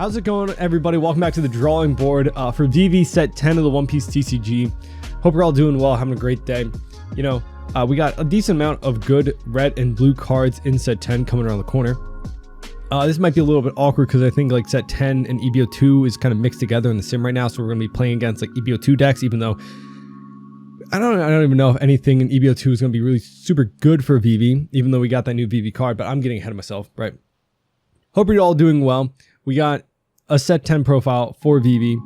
How's it going, everybody? Welcome back to the drawing board for Vivi set 10 of the One Piece TCG. Hope you're all doing well, having a great day. You know, we got a decent amount of good red and blue cards in set 10 coming around the corner. This might be a little bit awkward because I think like set 10 and EBO2 is kind of mixed together in the sim right now, so we're going to be playing against like EBO2 decks, even though I don't even know if anything in EBO2 is going to be really super good for Vivi, even though we got that new Vivi card, but I'm getting ahead of myself, right? Hope you're all doing well. We got a set 10 profile for Vivi.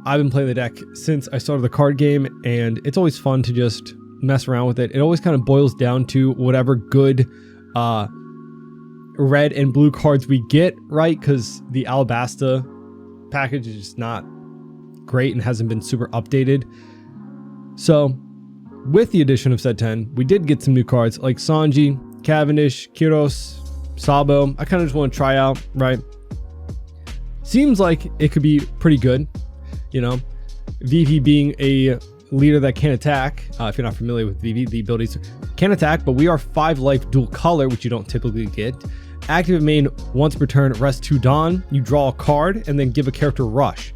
I've been playing the deck since I started the card game, and it's always fun to just mess around with it. It always kind of boils down to whatever good red and blue cards we get, right? Because the Alabasta package is just not great and hasn't been super updated. So with the addition of set 10, we did get some new cards like Sanji, Cavendish, Kiros, Sabo. I kind of just want to try out, right? Seems like it could be pretty good, you know. Vivi being a leader that can attack. If you're not familiar with Vivi, the abilities can attack, but we are 5 life dual color, which you don't typically get. Active main once per turn, rest 2 Dawn. You draw a card and then give a character rush.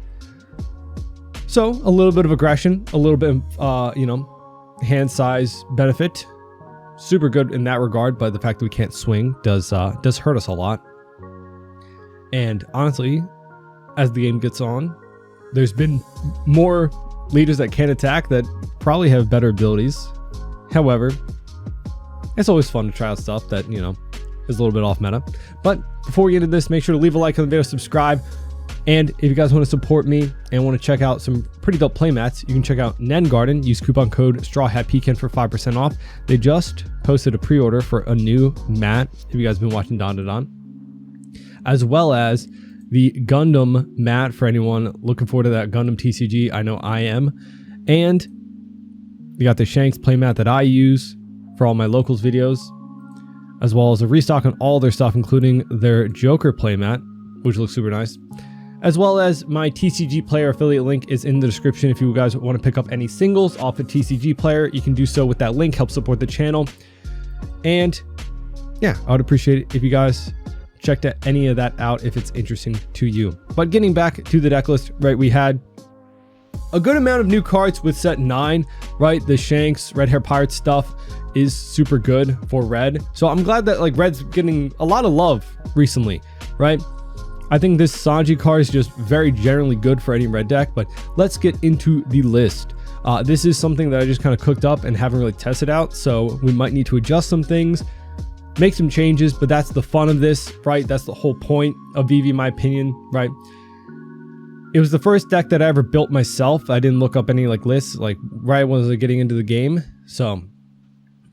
So a little bit of aggression, a little bit of, you know, hand size benefit. Super good in that regard, but the fact that we can't swing does hurt us a lot. And honestly, as the game gets on, there's been more leaders that can attack that probably have better abilities. However, it's always fun to try out stuff that, you know, is a little bit off meta. But before we get into this, make sure to leave a like on the video, subscribe. And if you guys want to support me and want to check out some pretty dope playmats, you can check out Nen Garden. Use coupon code StrawHatPecan for 5% off. They just posted a pre-order for a new mat, if you guys have been watching Don to Don, as well as the Gundam mat for anyone looking forward to that Gundam TCG. I know I am. And you got the Shanks playmat that I use for all my locals videos, as well as a restock on all their stuff, including their Joker playmat, which looks super nice, as well as my TCG Player affiliate link is in the description. If you guys want to pick up any singles off of TCG Player, you can do so with that link. Help support the channel. And yeah, I would appreciate it if you guys checked any of that out if it's interesting to you. But getting back to the deck list, right, we had a good amount of new cards with set 9, right? The Shanks, Red Hair Pirate stuff is super good for red. So I'm glad that like red's getting a lot of love recently, right? I think this Sanji card is just very generally good for any red deck, but let's get into the list. This is something that I just kind of cooked up and haven't really tested out, so we might need to adjust some things, make some changes, but that's the fun of this, right? That's the whole point of Vivi, in my opinion, right? It was the first deck that I ever built myself. I didn't look up any like lists, like right when I was getting into the game, so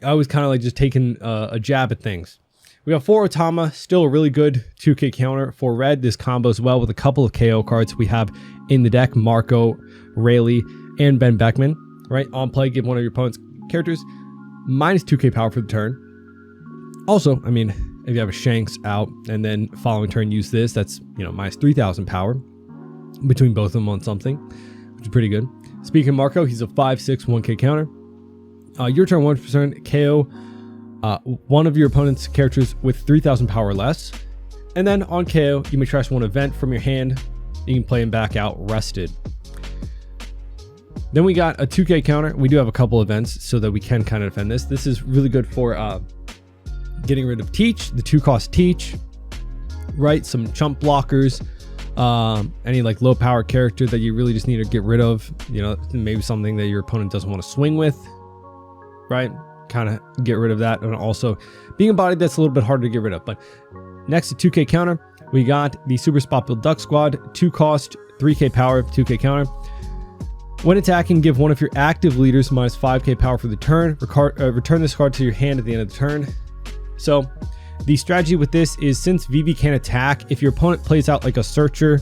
I was kind of like just taking a jab at things. We got 4 Otama, still a really good 2K counter for red. This combos well with a couple of KO cards we have in the deck, Marco, Rayleigh, and Ben Beckman, right? On play, give one of your opponent's characters minus 2K power for the turn. Also, I mean, if you have a Shanks out and then following turn use this, that's, you know, minus 3,000 power between both of them on something, which is pretty good. Speaking of Marco, he's a 5/6 1K counter. Your turn 1% KO one of your opponent's characters with 3,000 power or less. And then on KO, you may trash one event from your hand. You can play him back out rested. Then we got a 2K counter. We do have a couple events so that we can kind of defend this. This is really good for getting rid of Teach, the 2-cost Teach, right? Some chump blockers, any like low power character that you really just need to get rid of, you know, maybe something that your opponent doesn't want to swing with, right? Kind of get rid of that. And also being a body that's a little bit harder to get rid of. But next to 2K counter, we got the Super Spot Build Duck Squad, 2-cost, 3K power, 2K counter. When attacking, give one of your active leaders minus 5K power for the turn. Return this card to your hand at the end of the turn. So the strategy with this is, since Vivi can attack, if your opponent plays out like a searcher,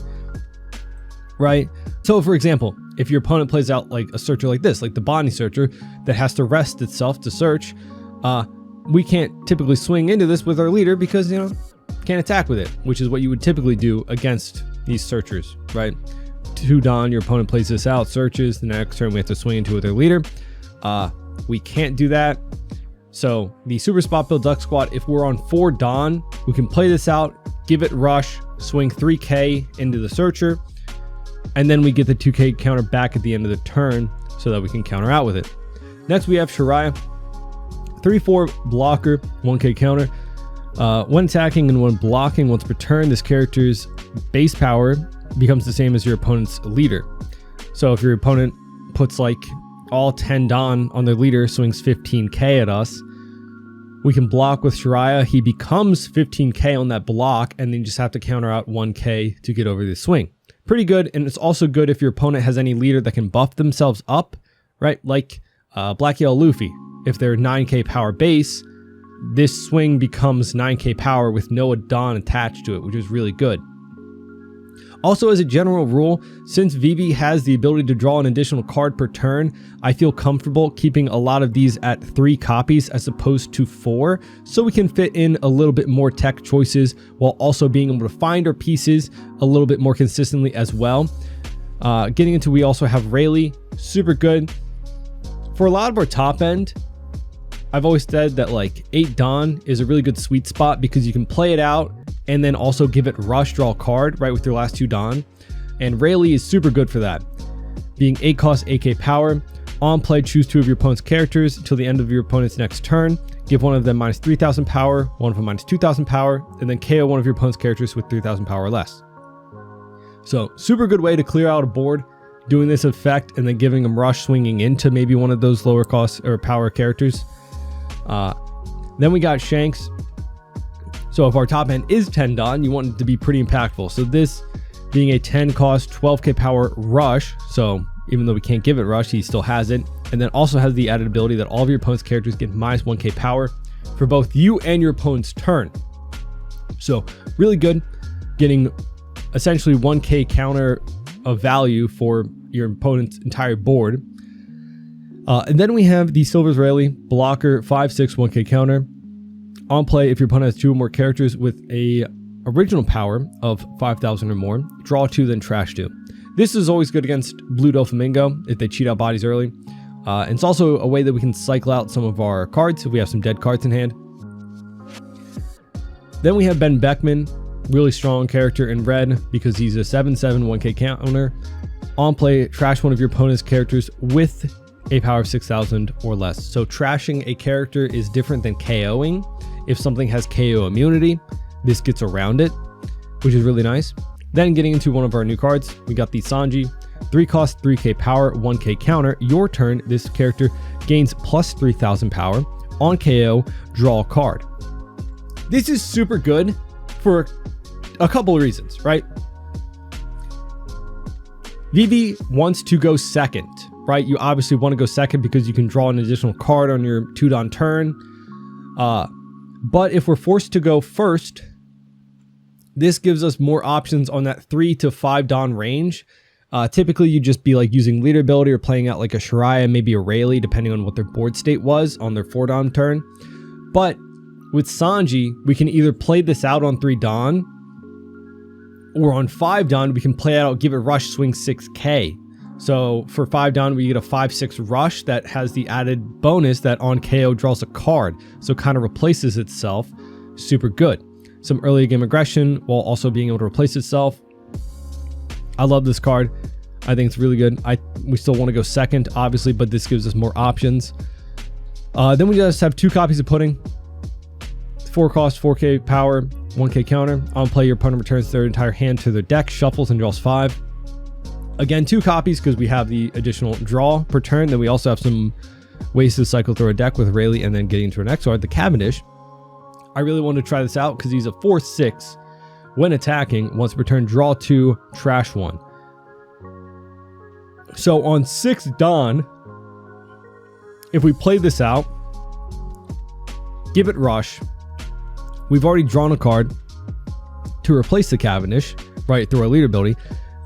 right? So for example, if your opponent plays out like a searcher like this, like the Bonnie searcher that has to rest itself to search, we can't typically swing into this with our leader because, you know, can't attack with it, which is what you would typically do against these searchers, right? 2 Dawn, your opponent plays this out, searches, the next turn we have to swing into with their leader. We can't do that. So the Super Spot Build Duck Squad, if we're on 4 Dawn, we can play this out, give it rush, swing 3k into the searcher, and then we get the 2k counter back at the end of the turn so that we can counter out with it. Next we have Shariah, 3/4 blocker, 1k counter. When attacking and when blocking once per turn, this character's base power becomes the same as your opponent's leader. So if your opponent puts like all 10 Don on their leader, swings 15k at us, we can block with Shariah. He becomes 15k on that block, and then you just have to counter out 1k to get over the swing. Pretty good, and it's also good if your opponent has any leader that can buff themselves up, right? Like Black Yellow Luffy. If they're 9k power base, this swing becomes 9k power with no Don attached to it, which is really good. Also, as a general rule, since Vivi has the ability to draw an additional card per turn, I feel comfortable keeping a lot of these at 3 copies as opposed to 4, so we can fit in a little bit more tech choices while also being able to find our pieces a little bit more consistently as well. Getting into, we also have Rayleigh, super good. For a lot of our top end, I've always said that like 8 Don is a really good sweet spot because you can play it out and then also give it rush, draw a card, right, with your last 2 Don. And Rayleigh is super good for that. Being 8 cost, 8k power. On play, choose 2 of your opponent's characters until the end of your opponent's next turn. Give one of them minus 3,000 power, one of them minus 2,000 power, and then KO one of your opponent's characters with 3,000 power or less. So super good way to clear out a board, doing this effect and then giving them rush, swinging into maybe one of those lower cost or power characters. Then we got Shanks. So if our top end is 10 Don, you want it to be pretty impactful. So this being a 10 cost, 12k power rush. So even though we can't give it rush, he still has it. And then also has the added ability that all of your opponent's characters get minus 1k power for both you and your opponent's turn. So really good, getting essentially 1k counter of value for your opponent's entire board. And then we have the Silver's Rayleigh, blocker, 5/6, 1k counter. On play, if your opponent has 2 or more characters with a original power of 5,000 or more, draw 2, then trash 2. This is always good against Blue Doflamingo if they cheat out bodies early. And it's also a way that we can cycle out some of our cards if we have some dead cards in hand. Then we have Ben Beckman, really strong character in red because he's a 7/7, 1k counter. On play, trash one of your opponent's characters with a power of 6,000 or less. So trashing a character is different than KOing. If something has KO immunity, this gets around it, which is really nice. Then getting into one of our new cards, we got the Sanji, 3 cost, 3k power, 1k counter. Your turn, this character gains plus 3,000 power. On KO, draw a card. This is super good for a couple of reasons, right? Vivi wants to go second, right? You obviously want to go second because you can draw an additional card on your 2 Don turn. But if we're forced to go first, this gives us more options on that 3 to 5 Don range. Typically, you'd just be like using leader ability or playing out like a Shariah, maybe a Rayleigh, depending on what their board state was on their 4 Don turn. But with Sanji, we can either play this out on 3 Don, or on 5 Don, we can play it out, give it rush, swing 6k. So for 5 Don, we get a 5/6 rush that has the added bonus that on KO draws a card. So kind of replaces itself. Super good. Some early game aggression while also being able to replace itself. I love this card. I think it's really good. We still want to go second, obviously, but this gives us more options. Then we just have 2 copies of Pudding. 4 cost, 4k power, 1k counter. On play, your opponent returns their entire hand to their deck, shuffles, and draws 5. Again, 2 copies because we have the additional draw per turn. Then we also have some ways to cycle through a deck with Rayleigh and then getting to our next card, the Cavendish. I really wanted to try this out because he's a 4/6. When attacking, once per turn, draw 2, trash 1. So on 6 Don, if we play this out, give it rush, we've already drawn a card to replace the Cavendish, right, through our leader ability.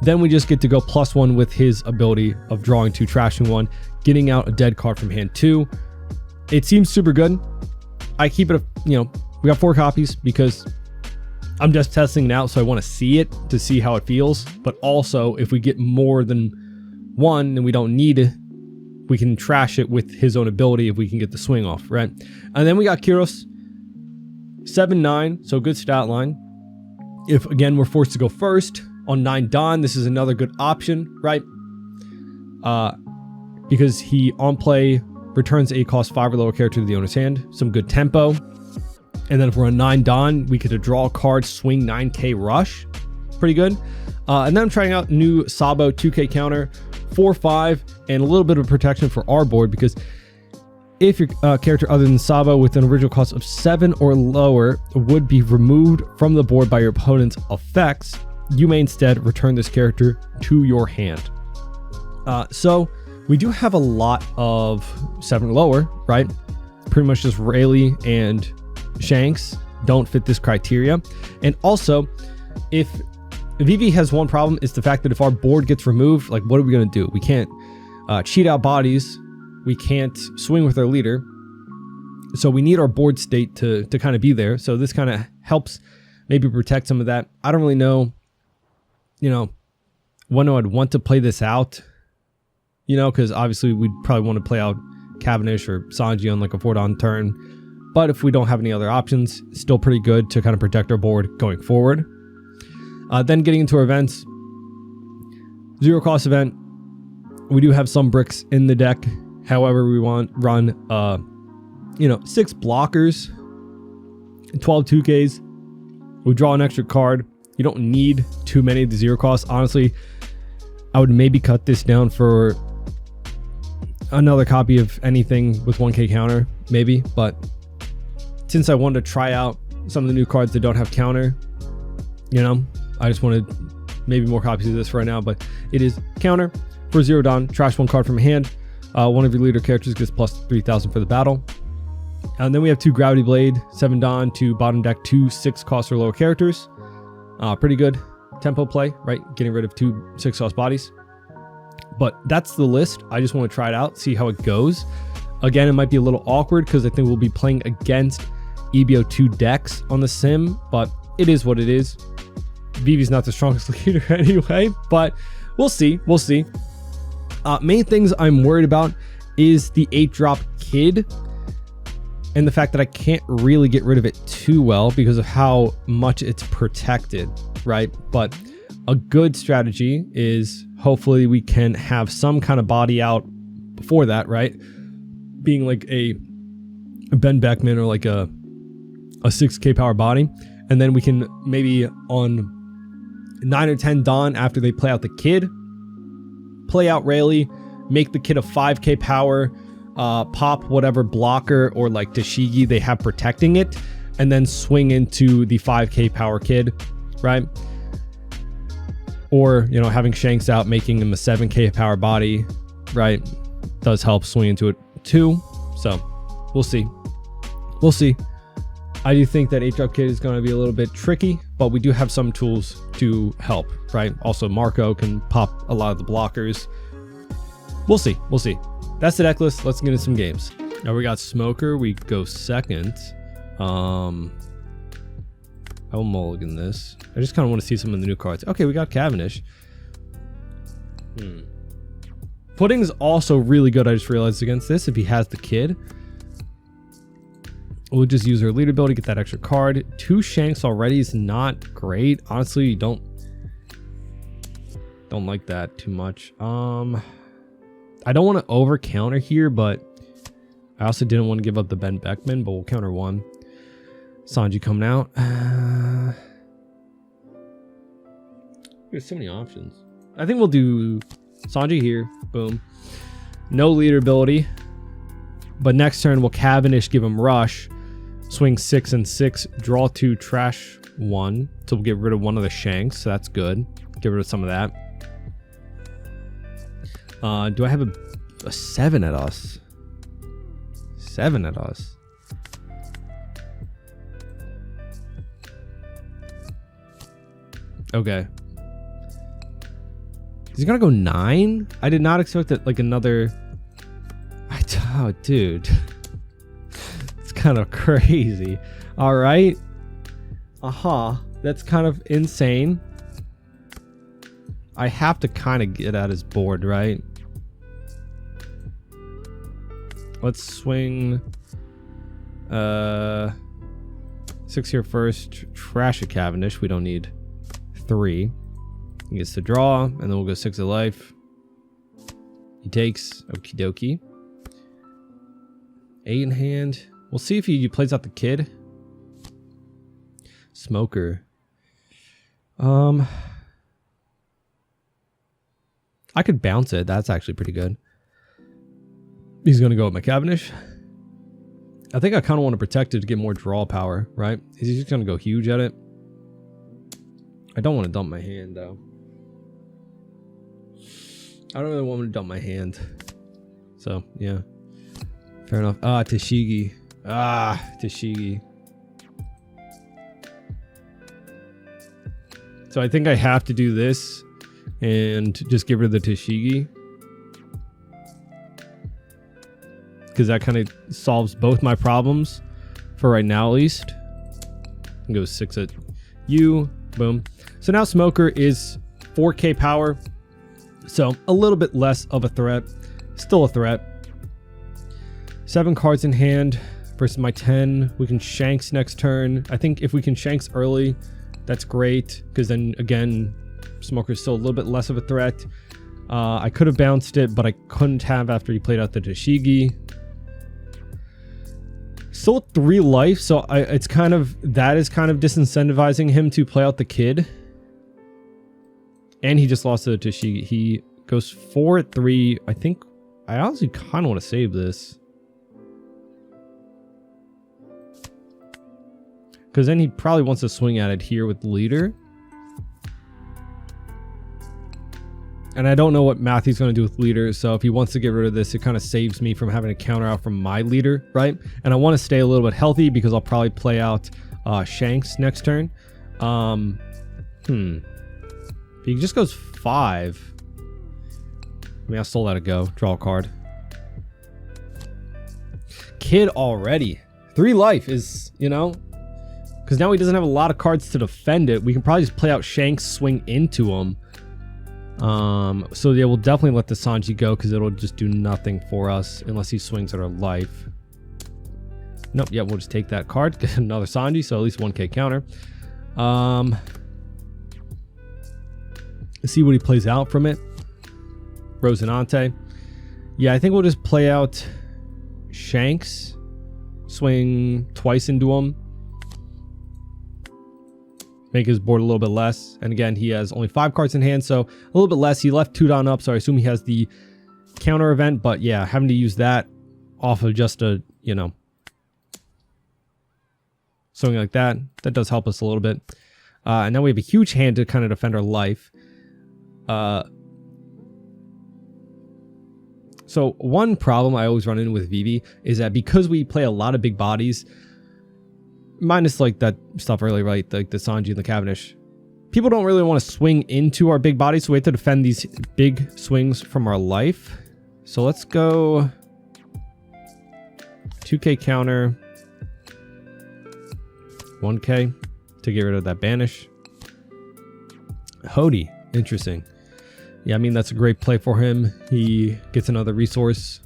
Then we just get to go +1 with his ability of drawing 2, trashing 1, getting out a dead card from hand 2. It seems super good. I keep it, we got 4 copies because I'm just testing it out, so I want to see it to see how it feels. But also, if we get more than 1 and we don't need it, we can trash it with his own ability if we can get the swing off, right? And then we got Kyros, 7/9, so good stat line. If again we're forced to go first on 9 Don, this is another good option, right? Because he on play returns a cost 5 or lower character to the owner's hand. Some good tempo. And then if we're on 9 Don, we could draw a card, swing 9k rush. Pretty good. And then I'm trying out new Sabo 2k counter, 4/5, and a little bit of protection for our board, because if your character other than Sabo with an original cost of 7 or lower would be removed from the board by your opponent's effects, you may instead return this character to your hand. So we do have a lot of 7 or lower, right? Pretty much just Rayleigh and Shanks don't fit this criteria. And also, if Vivi has one problem, is the fact that if our board gets removed, like, what are we going to do? We can't cheat out bodies. We can't swing with our leader. So we need our board state to kind of be there. So this kind of helps maybe protect some of that. I don't really know, when I'd want to play this out, because obviously we'd probably want to play out Cavendish or Sanji on like a 4-Don turn. But if we don't have any other options, still pretty good to kind of protect our board going forward. Then getting into our events, 0 cost event. We do have some bricks in the deck. However, we want run 6 blockers, 12 2Ks. We draw an extra card. You don't need too many of the 0 costs. Honestly, I would maybe cut this down for another copy of anything with 1k counter, maybe. But since I wanted to try out some of the new cards that don't have counter, I just wanted maybe more copies of this right now. But it is counter for 0 Don, trash 1 card from hand. One of your leader characters gets plus 3,000 for the battle. And then we have 2 Gravity Blade, 7 Don, 2 bottom deck, 2 6 cost or lower characters. Pretty good tempo play, right? Getting rid of 2 6 cost bodies. But that's the list. I just want to try it out, see how it goes. Again, it might be a little awkward because I think we'll be playing against EBO2 decks on the sim, but it is what it is. Vivi's not the strongest leader anyway, but we'll see. We'll see. Main things I'm worried about is the 8-drop Kid and the fact that I can't really get rid of it too well because of how much it's protected, right? But a good strategy is hopefully we can have some kind of body out before that, right? Being like a Ben Beckman or like a 6k power body. And then we can maybe on 9 or 10 Don, after they play out the Kid, play out Rayleigh, make the Kid a 5k power, pop whatever blocker or like Tashigi they have protecting it, and then swing into the 5k power Kid, right? Or, having Shanks out, making him a 7k power body, right? Does help swing into it too. So we'll see. We'll see. I do think that 8-drop Kid is going to be a little bit tricky, but we do have some tools to help, right? Also, Marco can pop a lot of the blockers. We'll see. We'll see. That's the deck list. Let's get into some games. Now we got Smoker. We go second. I will mulligan this. I just kind of want to see some of the new cards. Okay, we got Cavendish. Pudding's also really good. I just realized against this if he has the Kid. We'll just use our leader ability to get that extra card. 2 Shanks already is not great. Honestly, you don't like that too much. I don't want to over counter here, but I also didn't want to give up the Ben Beckman, but we'll counter 1. Sanji coming out. There's so many options. I think we'll do Sanji here. Boom. No leader ability. But next turn, we'll Cavendish, give him Rush. Swing 6 and 6, draw 2, trash 1. So we'll get rid of one of the Shanks. So that's good. Get rid of some of that. Do I have a 7 at us? 7 at us. Okay. Is he gonna go 9? I did not expect that, like another. Oh, dude. It's kind of crazy. All right. That's kind of insane. I have to kind of get at his board, right? Let's swing 6 here first. Trash a Cavendish. We don't need 3. He gets to draw, and then we'll go 6 of life. He takes. Okie dokie. 8 in hand. We'll see if he plays out the kid. Smoker. I could bounce it. That's actually pretty good. He's going to go with my Cavendish. I think I kind of want to protect it to get more draw power, right? Is he just going to go huge at it? I don't want to dump my hand, though. I don't really want to dump my hand. So, yeah. Fair enough. Ah, Tashigi. Ah, Tashigi. So I think I have to do this and just get rid of the Tashigi. Because that kind of solves both my problems for right now, at least. And go 6 at you. Boom. So now Smoker is 4k power. So a little bit less of a threat. Still a threat. 7 cards in hand versus my 10. We can Shanks next turn. I think if we can Shanks early, that's great. Because then, again, Smoker's still a little bit less of a threat. I could have bounced it, but I couldn't have after he played out the Tashigi. Still at 3 life, so it's kind of, that is kind of disincentivizing him to play out the kid. And he just lost to the Tashigi. He goes 4 at 3. I think, I honestly kind of want to save this. Because then he probably wants to swing at it here with the leader. And I don't know what Matthew's going to do with leader. So if he wants to get rid of this, it kind of saves me from having to counter out from my leader, right? And I want to stay a little bit healthy because I'll probably play out Shanks next turn. If he just goes 5. I mean, I'll still let it go. Draw a card. Kid already. 3 life is, you know... Because now he doesn't have a lot of cards to defend it. We can probably just play out Shanks, swing into him. So yeah, we'll definitely let the Sanji go because it'll just do nothing for us unless he swings at our life. Nope, yeah, we'll just take that card, get another Sanji, so at least 1k counter. Let's see what he plays out from it. Rosinante. Yeah, I think we'll just play out Shanks, swing twice into him. Make his board a little bit less. And again, he has only 5 cards in hand, so a little bit less. He left 2 down up, so I assume he has the counter event. But yeah, having to use that off of just a, you know, something like that, that does help us a little bit. And now we have a huge hand to kind of defend our life. So one problem I always run into with Vivi is that because we play a lot of big bodies, minus like that stuff earlier, right? Like the Sanji and the Cavendish. People don't really want to swing into our big bodies, so we have to defend these big swings from our life. So let's go 2k counter, 1k to get rid of that banish. Hody, interesting. Yeah, I mean, that's a great play for him. He gets another resource.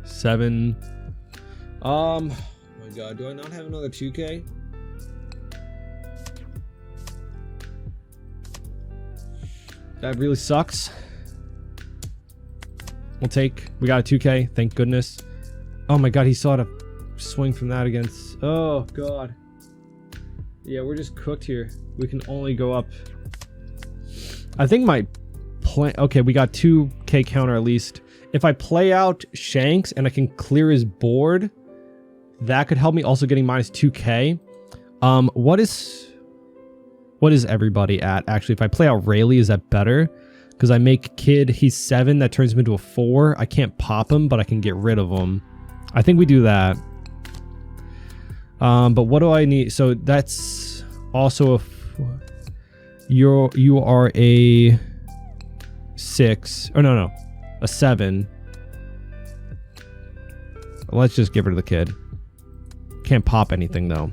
7. Oh my god, do I not have another 2k? That really sucks. We'll take, we got a 2k, thank goodness. Oh my god, he saw to swing from that against, oh god. Yeah, we're just cooked here. We can only go up. I think my plan, okay, we got 2k counter at least. If I play out Shanks and I can clear his board, that could help me. Also getting minus 2k. What is everybody at? Actually, if I play out Rayleigh, is that better? Because I make Kid, he's 7, that turns him into a 4. I can't pop him, but I can get rid of him. I think we do that. But what do I need? So that's also a... You are a 6. Oh, no. A 7. Let's just get rid of the Kid. Can't pop anything, though.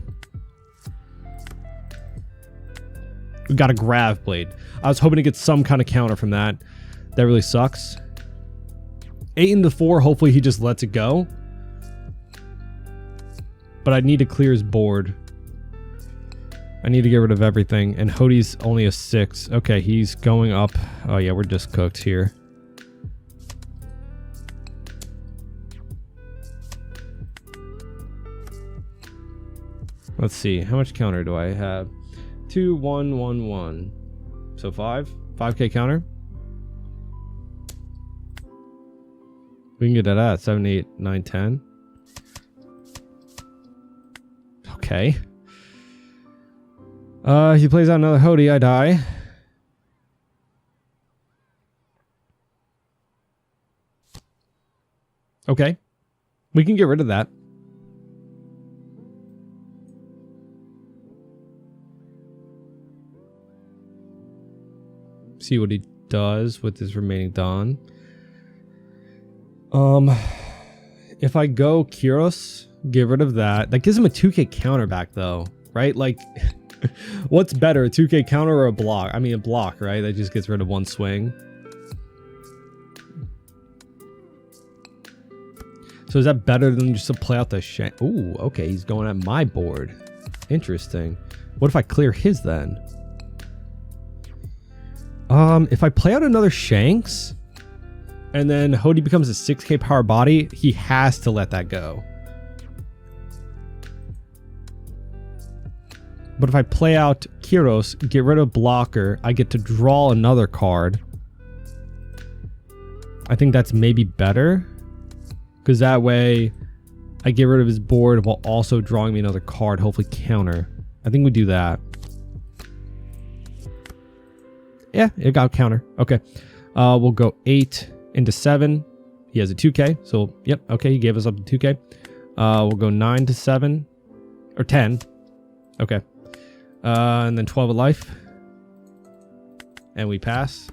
We got a Grav Blade. I was hoping to get some kind of counter from that. That really sucks. 8 into 4. Hopefully he just lets it go. but I need to clear his board. I need to get rid of everything. And Hody's only a 6. Okay, he's going up. Oh yeah, we're just cooked here. Let's see. How much counter do I have? 2, 1, 1, 1. So 5. 5k counter. We can get that at 7, 8, 9, 10. Okay. He plays out another Hody. I die. Okay. We can get rid of that. See what he does with his remaining Don. If I go Kyros, get rid of that. That gives him a 2k counter back though, right? Like, what's better, a 2k counter or a block? I mean, a block, right? That just gets rid of one swing. So is that better than just to play out the shank? Ooh, okay, he's going at my board. Interesting. What if I clear his then? If I play out another Shanks, and then Hody becomes a 6k power body, he has to let that go. But if I play out Kyros, get rid of blocker, I get to draw another card. I think that's maybe better, because that way I get rid of his board while also drawing me another card, hopefully counter. I think we do that. Yeah, it got counter. Okay. We'll go 8 into 7. He has a 2k. So, yep. Okay, he gave us up to 2k. We'll go 9 to 7. Or 10. Okay. And then 12 of life. And we pass.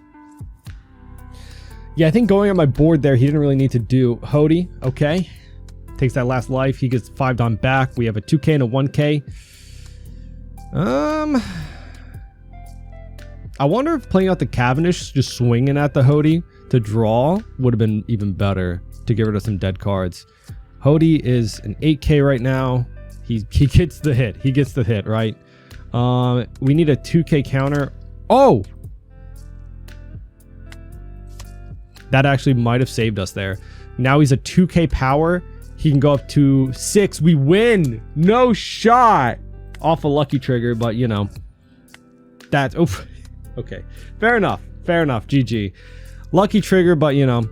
Yeah, I think going on my board there, he didn't really need to do Hody. Okay. Takes that last life. He gets 5 Don back. We have a 2k and a 1k. I wonder if playing out the Cavendish, just swinging at the Hody to draw would have been even better to get rid of some dead cards. Hody is an 8k right now. He gets the hit. He gets the hit, right? We need a 2k counter. Oh! That actually might have saved us there. Now he's a 2k power. He can go up to 6. We win! No shot! Off a lucky trigger, but you know. That's... Oof. Okay, fair enough. Fair enough. GG. Lucky trigger, but you know.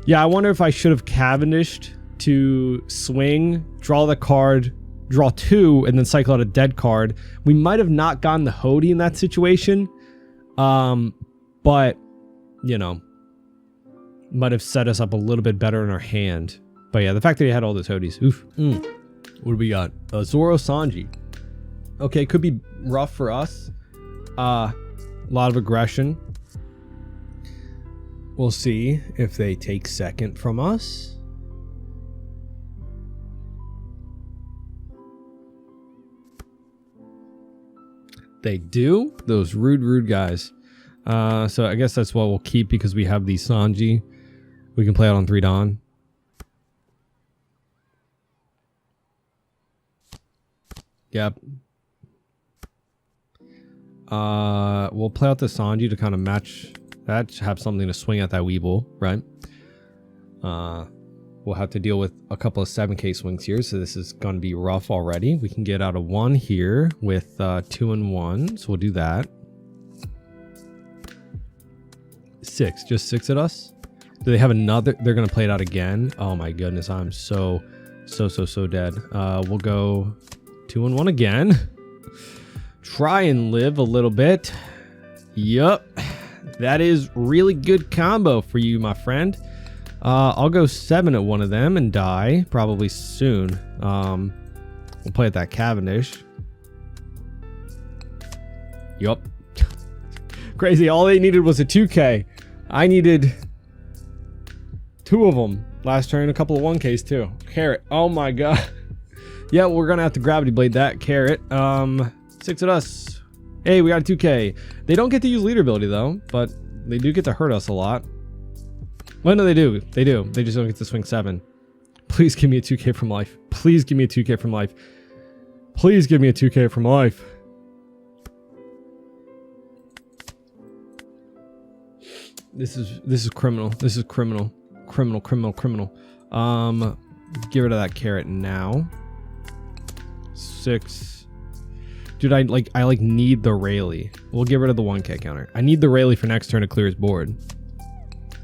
Yeah, I wonder if I should have Cavendished to swing, draw the card, draw 2, and then cycle out a dead card. We might have not gotten the Hody in that situation. But, you know, might have set us up a little bit better in our hand. But yeah, the fact that he had all those Hodys. Oof. What do we got? Zoro Sanji. Okay, could be rough for us. A lot of aggression. We'll see if they take second from us. They do? Those rude guys. So I guess that's what we'll keep because we have the Sanji. We can play out on 3 Don. Yep. We'll play out the Sanji to kind of match that, have something to swing at that Weeble, right? We'll have to deal with a couple of 7k swings here, so this is going to be rough already. We can get out a 1 here with 2 and 1, so we'll do that. 6, just 6 at us. Do they have another? They're going to play it out again. Oh my goodness, I'm so dead. We'll go 2 and 1 again. Try and live a little bit. Yup. That is really good combo for you, my friend. I'll go 7 at one of them and die probably soon. We'll play at that Cavendish. Yup. Crazy. All they needed was a 2k. I needed 2 of them last turn, a couple of 1ks too. Carrot. Oh my god. Yeah, we're gonna have to gravity blade that Carrot. 6 at us. Hey, we got a 2k. They don't get to use leader ability though, but they do get to hurt us a lot. Well, no, they do. They do. They just don't get to swing 7. Please give me a 2K from life. Please give me a 2K from life. Please give me a 2K from life. This is criminal. This is criminal. Criminal. Get rid of that carrot now. 6. Dude, I need the Rayleigh. We'll get rid of the 1K counter. I need the Rayleigh for next turn to clear his board.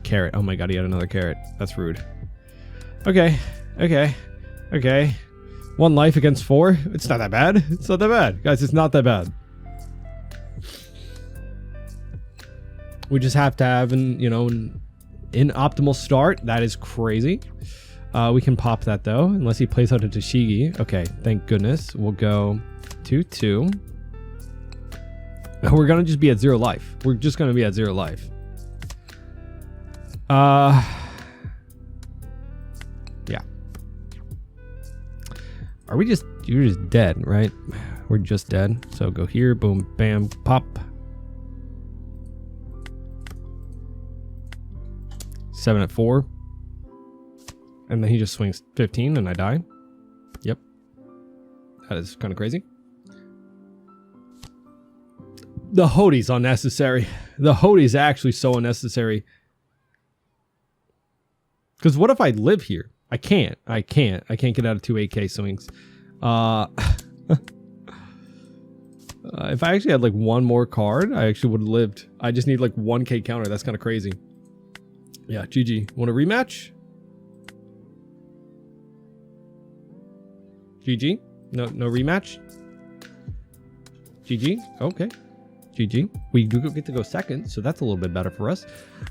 Carrot. Oh my god, he had another carrot. That's rude. Okay. 1 life against 4. It's not that bad. It's not that bad. Guys, it's not that bad. We just have to have an optimal start. That is crazy. We can pop that though, unless he plays out a Tashigi. Okay, thank goodness. We'll go 2-2. We're gonna just be at 0 life. We're just gonna be at 0 life. Yeah. You're just dead, right? We're just dead. So go here, boom, bam, pop. 7 at 4. And then he just swings 15 and I die. Yep. That is kind of crazy. The Hodie's unnecessary. The Hodie's actually so unnecessary. Because what if I live here? I can't get out of 2 8K swings. If I actually had like 1 more card, I actually would have lived. I just need like 1K counter. That's kind of crazy. Yeah, GG. Want a rematch? GG. No rematch. GG. Okay. GG. We do get to go second, so that's a little bit better for us.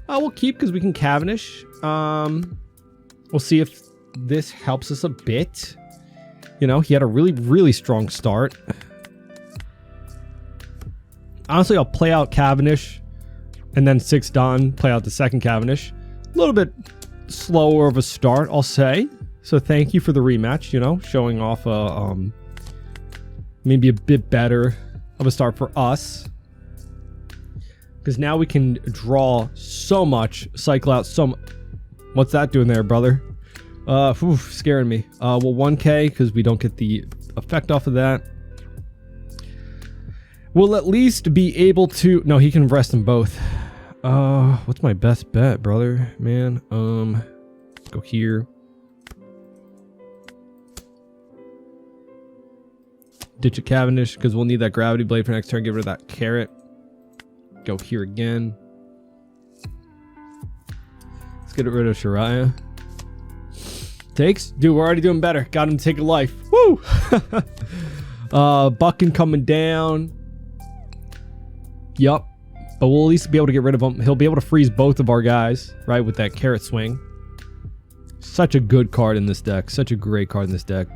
We'll keep because we can Cavendish. We'll see if this helps us a bit. You know, he had a really strong start. Honestly, I'll play out Cavendish and then 6 Don, play out the second Cavendish. A little bit slower of a start, I'll say. So thank you for the rematch, you know, showing off maybe a bit better of a start for us. Because now we can draw so much, cycle out so What's that doing there, brother? Scaring me. Well, 1K, because we don't get the effect off of that. We'll at least be able to... No, he can rest them both. What's my best bet, brother? Man, go here. Ditch a Cavendish, because we'll need that Gravity Blade for next turn. Get rid of that carrot. Go here again. Let's get rid of Shariah. Takes? Dude, we're already doing better. Got him to take a life. Woo! Bucking coming down. Yup. But we'll at least be able to get rid of him. He'll be able to freeze both of our guys, right, with that carrot swing. Such a good card in this deck. Such a great card in this deck.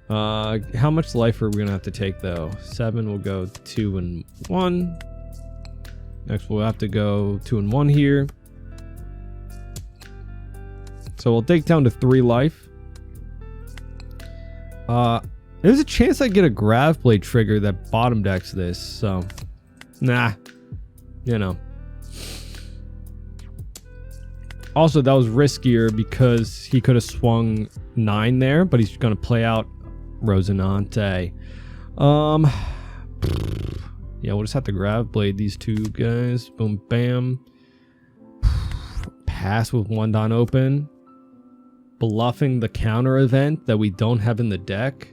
How much life are we going to have to take, though? 7, we'll go 2 and 1. Next, we'll have to go 2 and 1 here. So we'll take down to 3 life. There's a chance I get a Grav Blade trigger that bottom decks this, so... Nah. You know. Also, that was riskier because he could have swung 9 there, but he's going to play out Rosinante. Yeah, we'll just have to Grav Blade these 2 guys. Boom, bam. Pass with 1 Don open. Bluffing the counter event that we don't have in the deck.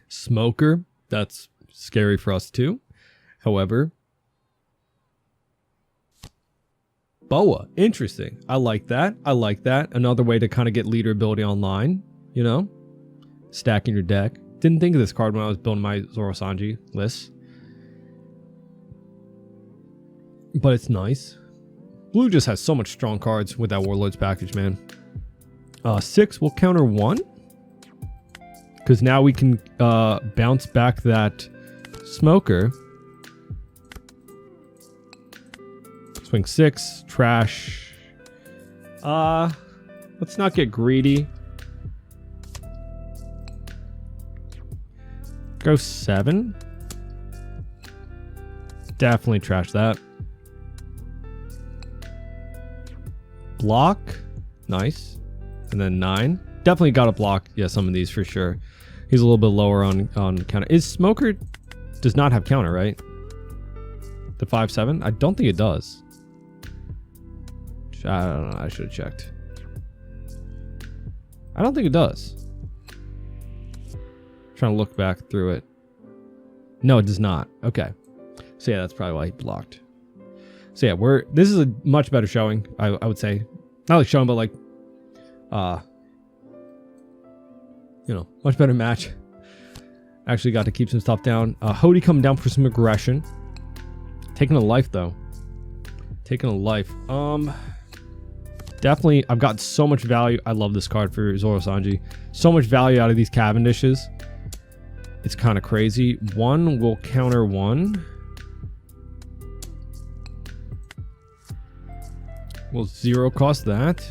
Smoker. That's scary for us too. However, Boa. Interesting. I like that. I like that. Another way to kind of get leader ability online. You know? Stacking your deck. Didn't think of this card when I was building my Zoro Sanji list. But it's nice. Blue just has so much strong cards with that Warlords package, man. 6 will counter 1. Because now we can bounce back that Smoker. Swing 6. Trash. Let's not get greedy. Go 7. Definitely trash that. Block. Nice. And then 9. Definitely got to block, yeah, some of these for sure. He's a little bit lower on counter. Is Smoker does not have counter, right? The 5/7? I don't think it does. I don't know. I should have checked. I don't think it does. Trying to look back through it. No, it does not. Okay. So yeah, that's probably why he blocked. So yeah, this is a much better showing, I would say. Not like showing, but like you know, much better match. Actually got to keep some stuff down. Hody coming down for some aggression. Taking a life though. Taking a life. Definitely, I've got so much value. I love this card for Zoro Sanji. So much value out of these Cavendishes. It's kind of crazy. 1 will counter 1. Will 0 cost that.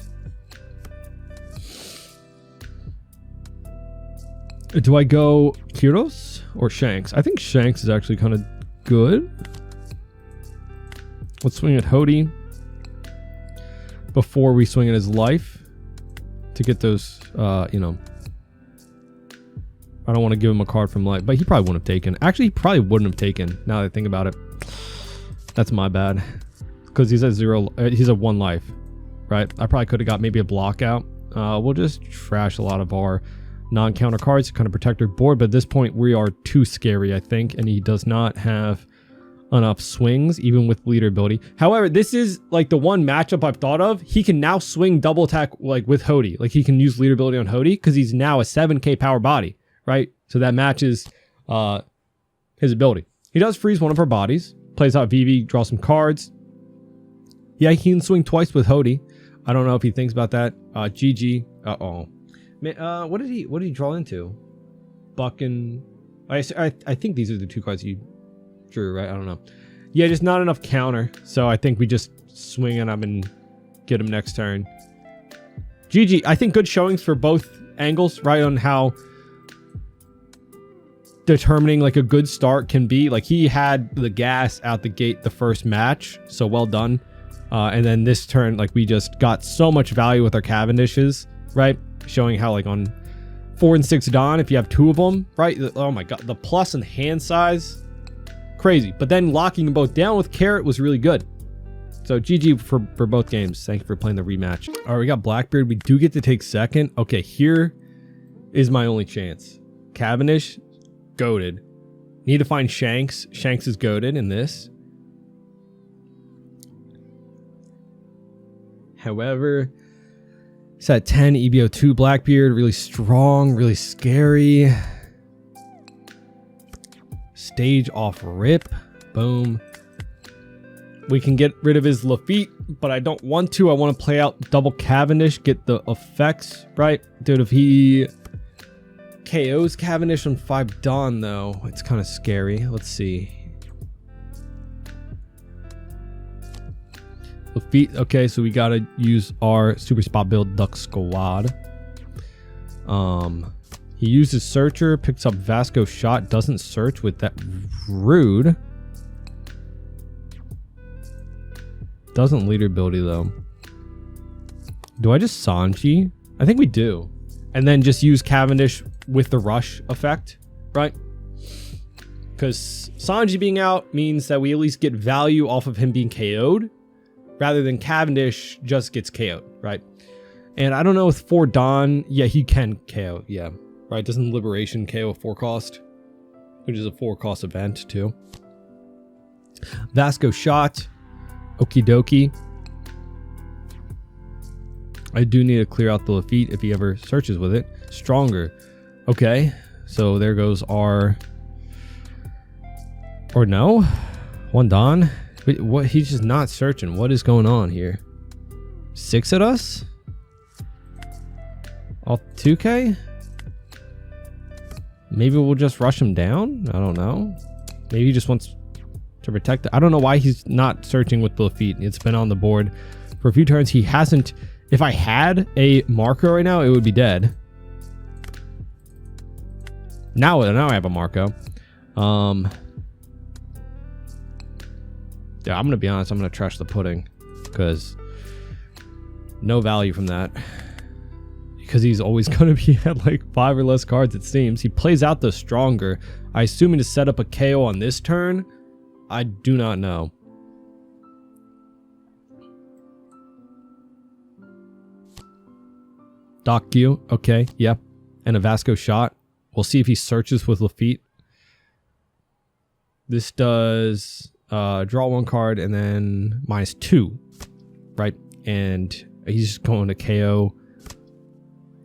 Do I go Kyros or Shanks? I think Shanks is actually kind of good. Let's swing at Hody before we swing at his life to get those, you know. I don't want to give him a card from life, but he probably wouldn't have taken. Actually, he probably wouldn't have taken, now that I think about it. That's my bad. Because he's at 0, he's at 1 life, right? I probably could have got maybe a block out. We'll just trash a lot of our non-counter cards to kind of protect our board, but at this point we are too scary, I think, and he does not have enough swings, even with leader ability. However, this is like the one matchup I've thought of. He can now swing double attack like with Hody. Like he can use leader ability on Hody because he's now a 7k power body, right? So that matches his ability. He does freeze one of her bodies, plays out Vivi, draws some cards. Yeah, he can swing twice with Hody. I don't know if he thinks about that. GG. Uh-oh. What did he draw into? Buck and I think these are the 2 cards he drew, right? I don't know. Yeah, just not enough counter. So I think we just swing at him and get him next turn. GG. I think good showings for both angles, right? On how determining like a good start can be. Like he had the gas out the gate the first match, so well done. And then this turn, like we just got so much value with our Cavendishes, right? Showing how like on 4 and 6 Dawn, if you have 2 of them, right? Oh my god, the plus and hand size, crazy. But then locking them both down with Carrot was really good. So GG for both games. Thank you for playing the rematch. All right, we got Blackbeard. We do get to take second. Okay, here is my only chance. Cavendish, goated. Need to find Shanks. Shanks is goated in this. However, it's at 10, EBO 2, Blackbeard, really strong, really scary. Stage off rip, boom. We can get rid of his Lafitte, but I don't want to. I want to play out double Cavendish, get the effects, right? Dude, if he KOs Cavendish on 5 Dawn, though, it's kind of scary. Let's see. Lafitte, okay, so we gotta use our super spot build Duck Squad. He uses Searcher, picks up Vasco Shot, doesn't search with that. Rude. Doesn't leader ability though. Do I just Sanji? I think we do. And then just use Cavendish with the rush effect, right? Because Sanji being out means that we at least get value off of him being KO'd, rather than Cavendish just gets KO'd, right? And I don't know with 4 Dawn, yeah, he can KO, yeah, right? Doesn't Liberation KO a 4 cost, which is a 4 cost event too. Vasco Shot, okie dokie. I do need to clear out the Lafitte if he ever searches with it. Stronger, okay. So there goes our, or no, 1 Dawn. Wait, what? He's just not searching. What is going on here? 6 at us? All 2k? Maybe we'll just rush him down? I don't know. Maybe he just wants to protect it. I don't know why he's not searching with the Lafitte. It's been on the board for a few turns. He hasn't. If I had a Marco right now, it would be dead. Now I have a Marco. Yeah, I'm gonna be honest. I'm gonna trash the pudding because No value from that. Because he's always going to be at like 5 or less cards, it seems. He plays out the stronger. I assume to set up a KO on this turn. I do not know. Doc Q. Okay, yep. And a Vasco shot. We'll see if he searches with Lafitte. This does draw 1 card and then -2. Right? And he's just going to KO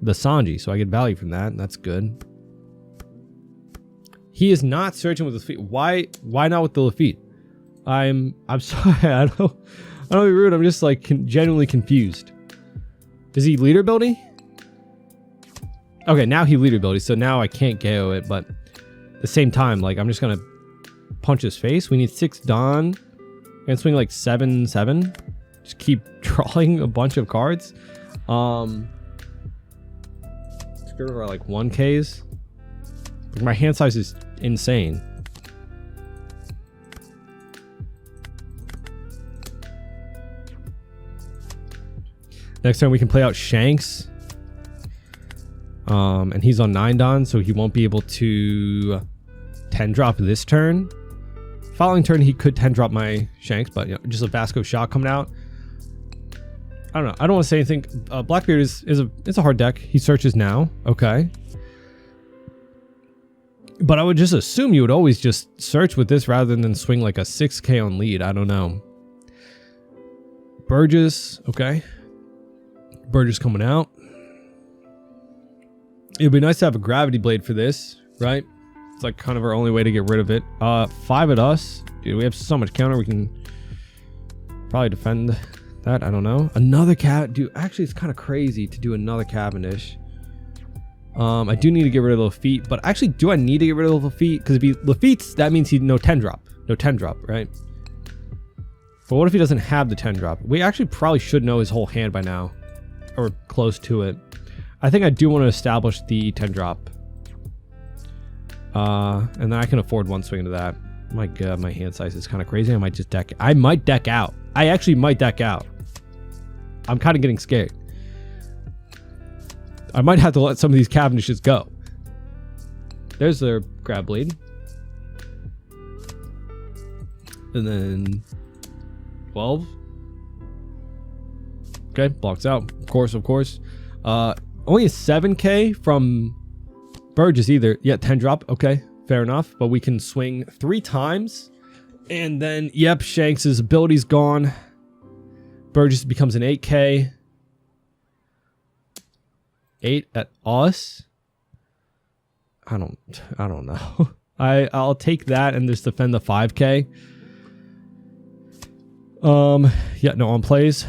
the Sanji, so I get value from that. That's good. He is not searching with Lafitte. Why not with the Lafitte? I'm sorry. I don't be rude. I'm just like genuinely confused. Is he leader ability? Okay, now he leader ability, so now I can't KO it, but at the same time, like I'm just gonna punch his face. We need 6 Dawn. And swing like 7/7. Just keep drawing a bunch of cards. Let's get rid of our like 1Ks. Like my hand size is insane. Next turn we can play out Shanks. And he's on 9 Dawn, so he won't be able to 10 drop this turn. Following turn he could 10 drop my Shanks, but you know, just a Vasco shot coming out. I don't know. I don't want to say anything. Blackbeard is a hard deck. He searches now. Okay. But I would just assume you would always just search with this rather than swing like a 6K on lead. I don't know. Burgess. Okay. Burgess coming out. It'd be nice to have a gravity blade for this, right? It's like kind of our only way to get rid of it. 5 at us. Dude, we have so much counter. We can probably defend that. I don't know. Another cat. Dude, actually, it's kind of crazy to do another Cavendish. I do need to get rid of Lafitte, but actually, do I need to get rid of Lafitte? Because if he Lafitte's, that means he no 10 drop. No 10 drop, right? But what if he doesn't have the 10 drop? We actually probably should know his whole hand by now. Or close to it. I think I do want to establish the 10 drop. And then I can afford 1 swing into that. My god, my hand size is kind of crazy. I might just deck. I might deck out. I actually might deck out. I'm kind of getting scared. I might have to let some of these Cavendishes go. There's their grab blade. And then 12. Okay, blocks out. Of course. Only a 7K from Burgess either. Yeah, 10 drop. Okay, fair enough. But we can swing 3 times. And then, yep, Shanks' ability's gone. Burgess becomes an 8K. 8 at us. I don't know. I'll take that and just defend the 5K. Yeah, no on plays.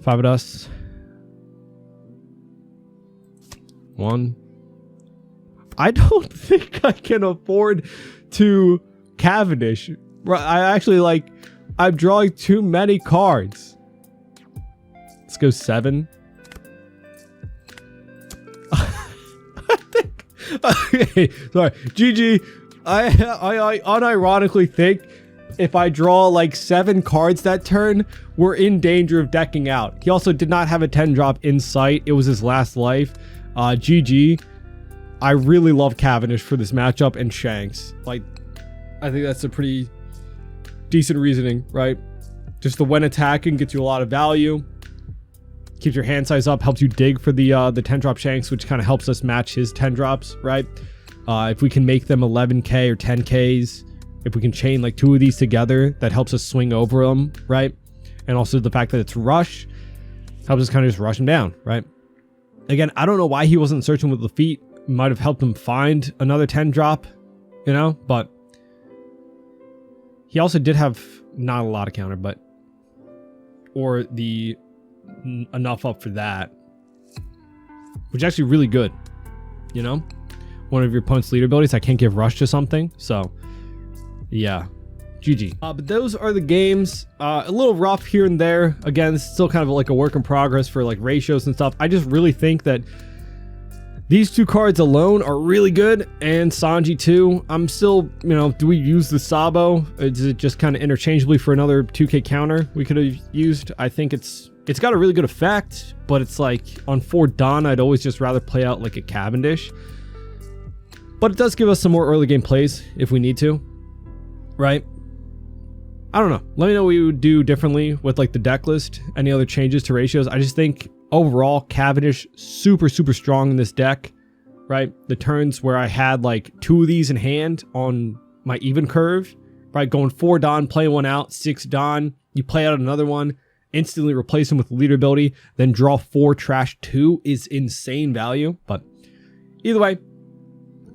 5 at us. 1. I don't think I can afford to Cavendish. I actually like, I'm drawing too many cards. Let's go 7. Okay, sorry. GG. I unironically think if I draw like 7 cards that turn, we're in danger of decking out. He also did not have a 10 drop in sight. It was his last life. GG. I really love Cavendish for this matchup and Shanks. Like, I think that's a pretty decent reasoning, right? Just the when attacking gets you a lot of value. Keeps your hand size up, helps you dig for the 10 drop Shanks, which kind of helps us match his 10 drops, right? If we can make them 11K or 10Ks, if we can chain like 2 of these together, that helps us swing over them, right? And also the fact that it's rush helps us kind of just rush him down, right? Again, I don't know why he wasn't searching with Lafitte. Might have helped him find another 10 drop, you know, but he also did have not a lot of counter, but or the enough up for that, which is actually really good, you know. One of your opponent's leader abilities, I can't give rush to something, so yeah, GG. But those are the games. A little rough here and there. Again, it's still kind of like a work in progress for like ratios and stuff. I just really think that These two cards alone are really good, and Sanji too. I'm still, you know, do we use the Sabo? Is it just kind of interchangeably for another 2k counter we could have used? I think it's got a really good effect, but it's like on 4 Dawn, I'd always just rather play out like a Cavendish. But it does give us some more early game plays if we need to, right? I don't know. Let me know what you would do differently with like the deck list. Any other changes to ratios? I just think overall Cavendish super strong in this deck, right? The turns where I had like 2 of these in hand on my even curve, right? Going 4 Dawn, play 1 out, 6 Dawn, you play out another one, instantly replace them with leader ability, then draw 4 trash 2 is insane value. But either way,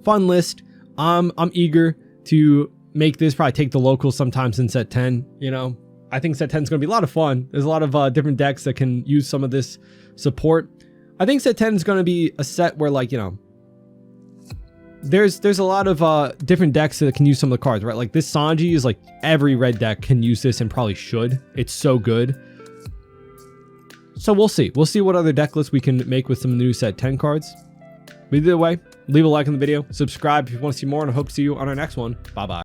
fun list. I'm eager to make this, probably take the locals sometimes in set 10, you know. I think set 10 is going to be a lot of fun. There's a lot of different decks that can use some of this support. I think set 10 is going to be a set where, like, you know, there's a lot of different decks that can use some of the cards, right? Like this Sanji is like every red deck can use this and probably should. It's so good. So we'll see. We'll see what other deck lists we can make with some new set 10 cards. But either way, leave a like on the video, subscribe if you want to see more, and I hope to see you on our next one. Bye-bye.